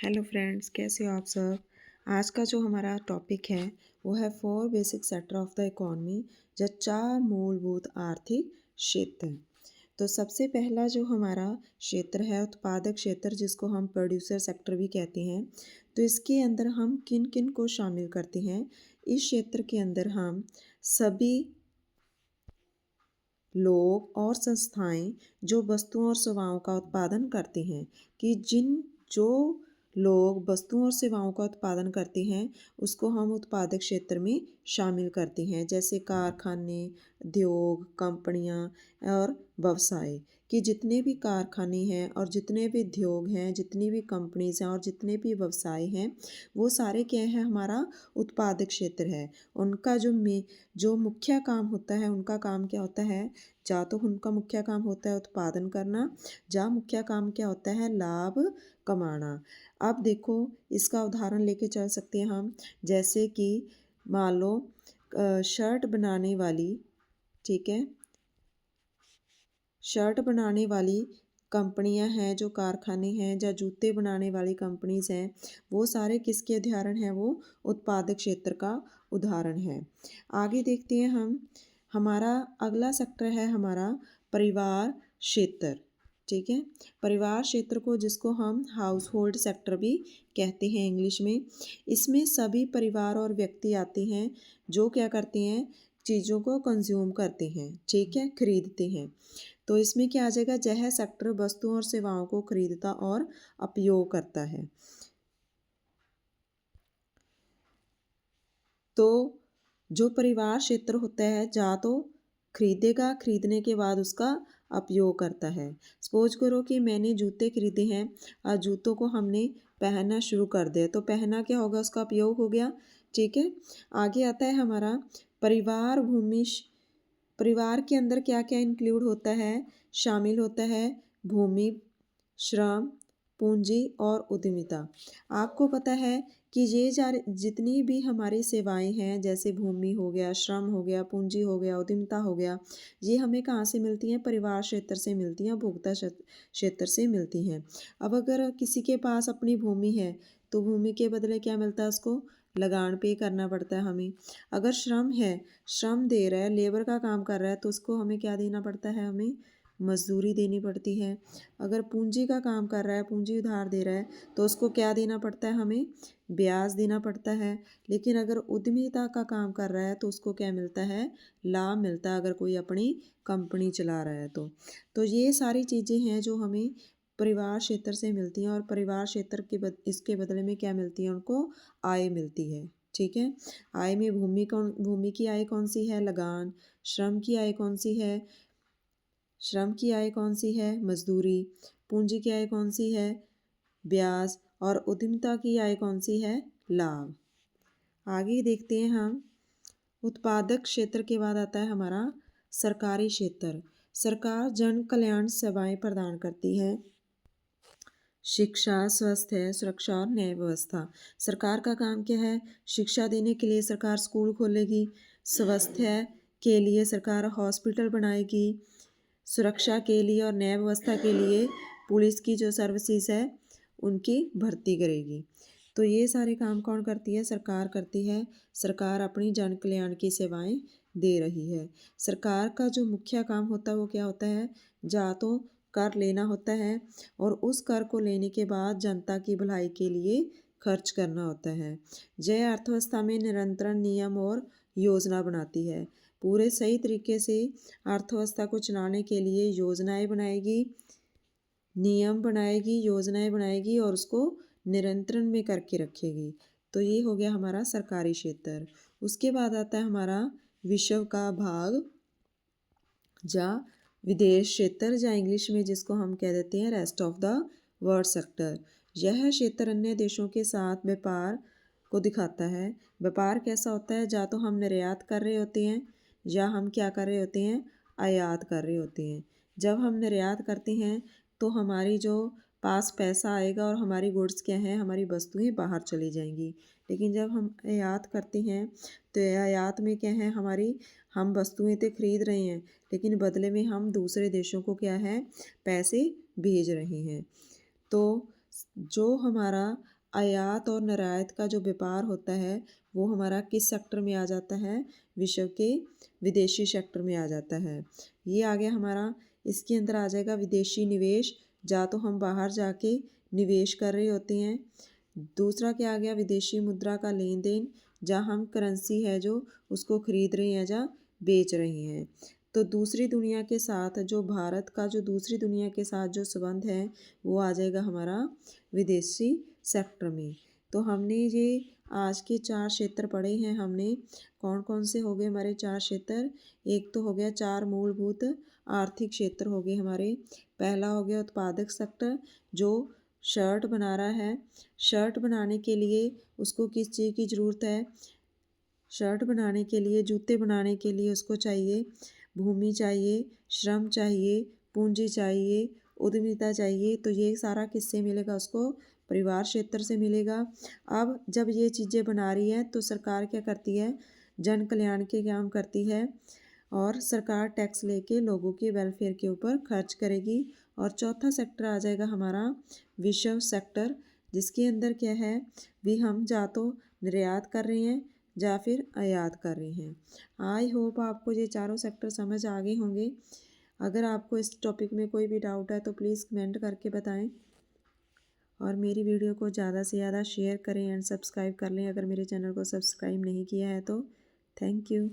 Hello friends, कैसे हो आप सब। आज का जो हमारा टॉपिक है वो है 4 basic sector of the economy या 4 मूलभूत आर्थिक क्षेत्र। तो सबसे पहला जो हमारा क्षेत्र है उत्पादक क्षेत्र, जिसको हम प्रोड्यूसर सेक्टर भी कहते हैं। तो इसके अंदर हम किन किन को शामिल करते हैं। इस क्षेत्र के अंदर हम सभी लोग और संस्थाएं जो वस्तुओं और सेवाओं का उत्पादन करते हैं, कि जो लोग वस्तुओं और सेवाओं का उत्पादन करते हैं उसको हम उत्पादक क्षेत्र में शामिल करते हैं। जैसे कारखाने, उद्योग, कंपनियां और व्यवसाय, कि जितने भी कारखाने हैं और जितने भी उद्योग हैं, जितनी भी कंपनीज हैं और जितने भी व्यवसाय हैं, वो सारे क्या है, हमारा उत्पादक क्षेत्र है। उनका जो मुख्य काम होता है, उनका काम क्या होता है, या तो उनका मुख्य काम होता है उत्पादन करना, या मुख्य काम क्या होता है, लाभ कमाना। अब देखो, इसका उदाहरण लेके चल सकते हैं हम। जैसे कि मान लो शर्ट बनाने वाली, ठीक है, शर्ट बनाने वाली कंपनियां हैं, जो कारखाने हैं, या जूते बनाने वाली कंपनीज हैं, वो सारे किसके उदाहरण हैं, वो उत्पादक क्षेत्र का उदाहरण है। आगे देखते हैं हम। हमारा अगला सेक्टर है हमारा परिवार क्षेत्र। ठीक है, परिवार क्षेत्र को, जिसको हम हाउस होल्ड सेक्टर भी कहते हैं इंग्लिश में। इसमें सभी परिवार और व्यक्ति आते हैं जो क्या करते हैं, चीज़ों को कंज्यूम करते हैं, ठीक है, खरीदते हैं। तो इसमें क्या आ जाएगा, यह सेक्टर वस्तुओं और सेवाओं को खरीदता और उपयोग करता है। तो जो परिवार क्षेत्र होता है, या तो खरीदेगा, खरीदने के बाद उसका उपयोग करता है। सपोज करो कि मैंने जूते खरीदे हैं और जूतों को हमने पहनना शुरू कर दिया, तो पहना क्या होगा, उसका उपयोग हो गया। ठीक है, आगे आता है हमारा परिवार भूमि। परिवार के अंदर क्या क्या इंक्लूड होता है, शामिल होता है भूमि, श्रम, पूंजी और उद्यमिता। आपको पता है कि जितनी भी हमारी सेवाएं हैं, जैसे भूमि हो गया, श्रम हो गया, पूंजी हो गया, उद्यमिता हो गया, ये हमें कहाँ से मिलती हैं, परिवार क्षेत्र से मिलती हैं, उपभोक्ता क्षेत्र से मिलती हैं। अब अगर किसी के पास अपनी भूमि है तो भूमि के बदले क्या मिलता है, उसको लगान पे करना पड़ता है हमें। अगर श्रम है, श्रम दे रहा है, लेबर का काम कर रहा है, तो उसको हमें क्या देना पड़ता है, हमें मजदूरी देनी पड़ती है। अगर पूंजी का काम कर रहा है, पूंजी उधार दे रहा है, तो उसको क्या देना पड़ता है, हमें ब्याज देना पड़ता है। लेकिन अगर उद्यमिता का काम कर रहा है तो उसको क्या मिलता है, लाभ मिलता है, अगर कोई अपनी कंपनी चला रहा है तो ये सारी चीज़ें हैं जो हमें परिवार क्षेत्र से मिलती हैं। और परिवार क्षेत्र इसके बदले में क्या मिलती है, उनको आय मिलती है। ठीक है, आय में भूमि की आय कौन सी है, लगान। श्रम की आय कौन सी है, श्रम की आय कौन सी है, मजदूरी। पूंजी की आय कौन सी है, ब्याज। और उद्यमिता की आय कौन सी है, लाभ। आगे देखते हैं हम। उत्पादक क्षेत्र के बाद आता है हमारा सरकारी क्षेत्र। सरकार जन कल्याण सेवाएं प्रदान करती है, शिक्षा, स्वास्थ्य, सुरक्षा और न्याय व्यवस्था। सरकार का काम क्या है, शिक्षा देने के लिए सरकार स्कूल खोलेगी, स्वास्थ्य के लिए सरकार हॉस्पिटल बनाएगी, सुरक्षा के लिए और न्याय व्यवस्था के लिए पुलिस की जो सर्विसेज है उनकी भर्ती करेगी। तो ये सारे काम कौन करती है, सरकार करती है। सरकार अपनी जन कल्याण की सेवाएं दे रही है। सरकार का जो मुख्य काम होता है वो क्या होता है, या तो कर लेना होता है, और उस कर को लेने के बाद जनता की भलाई के लिए खर्च करना होता है। जय अर्थव्यवस्था में निरंतर नियम और योजना बनाती है। पूरे सही तरीके से अर्थव्यवस्था को चलाने के लिए योजनाएं बनाएगी, नियम बनाएगी, योजनाएं बनाएगी और उसको नियंत्रण में करके रखेगी। तो ये हो गया हमारा सरकारी क्षेत्र। उसके बाद आता है हमारा विश्व का भाग, या विदेश क्षेत्र, या इंग्लिश में जिसको हम कह देते हैं rest of the world sector. यह क्षेत्र अन्य देशों के साथ व्यापार को दिखाता है। व्यापार कैसा होता है, या तो हम निर्यात कर रहे होते हैं, या हम क्या कर रहे होते हैं, आयात कर रहे होते हैं। जब हम निर्यात करते हैं तो हमारी जो पास पैसा आएगा और हमारी गुड्स क्या हैं, हमारी वस्तुएं बाहर चली जाएंगी। लेकिन जब हम आयात करते हैं तो आयात में क्या है, हम वस्तुएं तो खरीद रहे हैं, लेकिन बदले में हम दूसरे देशों को क्या है, पैसे भेज रहे हैं। तो जो हमारा आयात और निर्यात का जो व्यापार होता है वो हमारा किस सेक्टर में आ जाता है? विश्व के विदेशी सेक्टर में आ जाता है। ये आ गया हमारा। इसके अंदर आ जाएगा विदेशी निवेश, जहाँ तो हम बाहर जाके निवेश कर रहे होते हैं। दूसरा क्या आ गया? विदेशी मुद्रा का लेन देन, जहाँ हम करेंसी है जो उसको खरीद रहे हैं या बेच रहे हैं। तो दूसरी दुनिया के साथ जो भारत का जो दूसरी दुनिया के साथ जो संबंध है वो आ जाएगा हमारा विदेशी सेक्टर में। तो हमने ये आज के 4 क्षेत्र पढ़े हैं। हमने कौन कौन से हो गए हमारे 4 क्षेत्र? एक तो हो गया 4 मूलभूत आर्थिक क्षेत्र हो गए हमारे। पहला हो गया उत्पादक सेक्टर, जो शर्ट बना रहा है। शर्ट बनाने के लिए उसको किस चीज़ की ज़रूरत है? शर्ट बनाने के लिए, जूते बनाने के लिए उसको चाहिए भूमि चाहिए, श्रम चाहिए, पूंजी चाहिए, उद्यमिता चाहिए। तो ये सारा किससे मिलेगा उसको? परिवार क्षेत्र से मिलेगा। अब जब ये चीज़ें बना रही है तो सरकार क्या करती है? जन कल्याण के काम करती है, और सरकार टैक्स लेके लोगों के वेलफेयर के ऊपर खर्च करेगी। और चौथा सेक्टर आ जाएगा हमारा विश्व सेक्टर, जिसके अंदर क्या है? भी हम या तो निर्यात कर रहे हैं या फिर आयात कर रहे हैं। आई होप आपको ये चारों सेक्टर समझ आ गए होंगे। अगर आपको इस टॉपिक में कोई भी डाउट है तो प्लीज़ कमेंट करके बताएं, और मेरी वीडियो को ज़्यादा से ज़्यादा शेयर करें एंड सब्सक्राइब कर लें अगर मेरे चैनल को सब्सक्राइब नहीं किया है तो। Thank you.